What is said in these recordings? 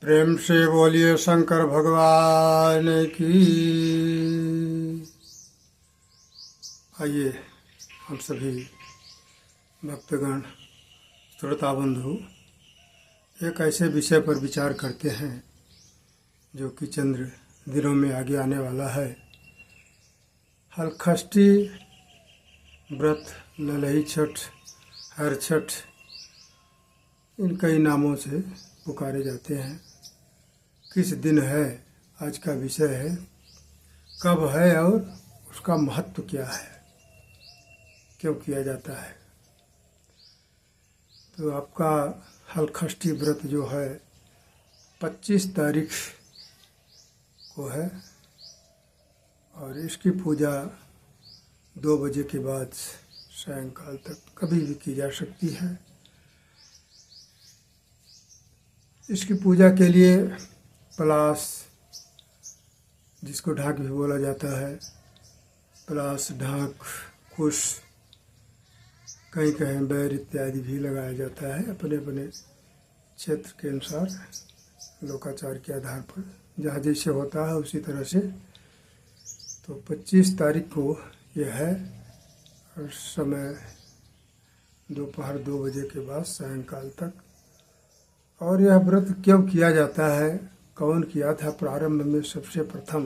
प्रेम से बोलिए शंकर भगवान की। आइए हम सभी भक्तगण श्रोता बंधु एक ऐसे विषय पर विचार करते हैं जो कि चंद्र दिनों में आगे आने वाला है। हलखष्टी व्रत, ललही छठ, हर छठ, इन कई नामों से पुकारे जाते हैं। किस दिन है आज का विषय है, कब है और उसका महत्व क्या है, क्यों किया जाता है। तो आपका हलखष्टी व्रत जो है 25 तारीख को है और इसकी पूजा 2 बजे के बाद सायंकाल तक कभी भी की जा सकती है। इसकी पूजा के लिए पलाश, जिसको ढाक भी बोला जाता है, पलाश, ढाक, कुश, कहीं कहीं बैर इत्यादि भी लगाया जाता है। अपने अपने क्षेत्र के अनुसार, लोकाचार के आधार पर जहाँ जैसे होता है उसी तरह से। तो 25 तारीख को यह है और समय दोपहर 2 बजे के बाद सायंकाल तक। और यह व्रत क्यों किया जाता है, कौन किया था प्रारंभ में? सबसे प्रथम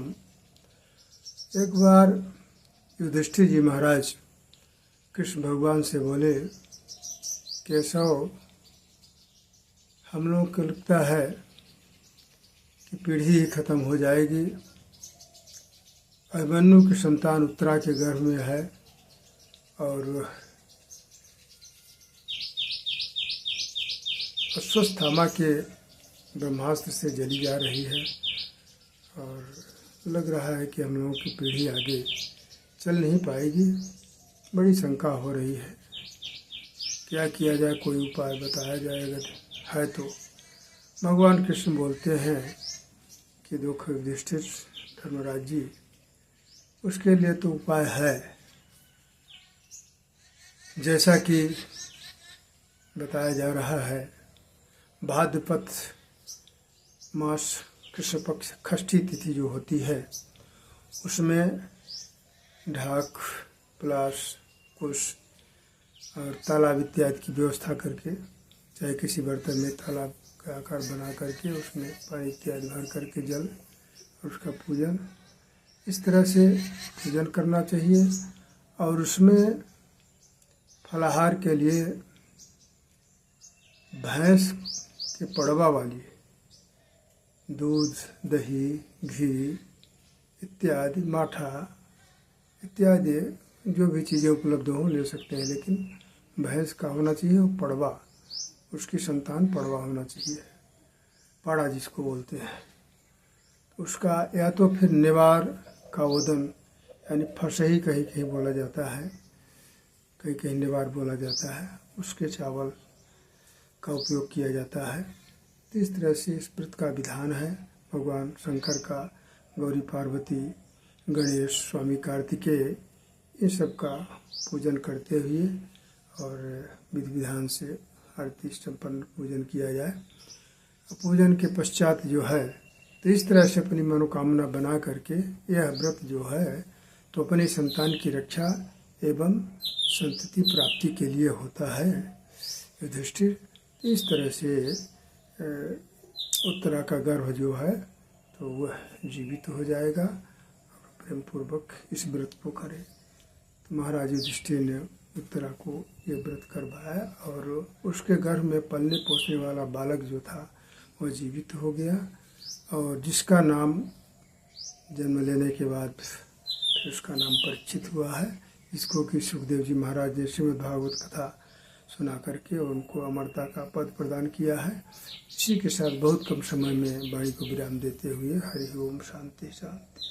एक बार युधिष्ठिर जी महाराज कृष्ण भगवान से बोले, केशव, हम लोग को लगता है कि पीढ़ी ही खत्म हो जाएगी। अभिमन्यु की संतान उत्तरा के गर्भ में है और अश्वत्थामा के ब्रह्मास्त्र से जली जा रही है और लग रहा है कि हम लोगों की पीढ़ी आगे चल नहीं पाएगी। बड़ी शंका हो रही है, क्या किया जाए, कोई उपाय बताया जाए अगर है तो। भगवान कृष्ण बोलते हैं कि देखो युधिष्ठिर धर्मराज जी, उसके लिए तो उपाय है। जैसा कि बताया जा रहा है, भाद्रपद मास कृष्ण पक्ष षष्ठी तिथि जो होती है उसमें ढाक, पलाश, कुश और तालाब इत्यादि की व्यवस्था करके, चाहे किसी बर्तन में तालाब का आकार बना करके उसमें पानी इत्यादि भर करके जल, और उसका पूजन, इस तरह से पूजन करना चाहिए। और उसमें फलाहार के लिए भैंस के पड़वा वाली दूध, दही, घी इत्यादि, माठा इत्यादि जो भी चीज़ें उपलब्ध हों ले सकते हैं, लेकिन भैंस का होना चाहिए वो पड़वा, उसकी संतान पड़वा होना चाहिए, पाड़ा जिसको बोलते हैं। उसका या तो फिर नेवार का ओदन, यानी फसही कहीं कहीं बोला जाता है, कहीं कहीं नेवार बोला जाता है, उसके चावल का उपयोग किया जाता है। तो इस तरह से इस व्रत का विधान है। भगवान शंकर का, गौरी पार्वती, गणेश, स्वामी कार्तिकेय, इन सब का पूजन करते हुए और विधि विधान से आरती संपन्न पूजन किया जाए। पूजन के पश्चात जो है, तो इस तरह से अपनी मनोकामना बना करके यह व्रत जो है तो अपनी संतान की रक्षा एवं संतति प्राप्ति के लिए होता है। युधिष्ठिर, इस तरह से उत्तरा का गर्भ जो है तो वह जीवित हो जाएगा और प्रेम पूर्वक इस व्रत को करे। तो महाराज युधिष्ठिर ने उत्तरा को ये व्रत करवाया और उसके गर्भ में पलने पोसने वाला बालक जो था वह जीवित हो गया और जिसका नाम जन्म लेने के बाद फिर उसका नाम परीक्षित हुआ है, जिसको कि सुखदेव जी महाराज ने श्रीमद् भागवत कथा सुना करके उनको अमरता का पद प्रदान किया है। इसी के साथ बहुत कम समय में वाणी को विराम देते हुए हरि ओम, शांति शांति।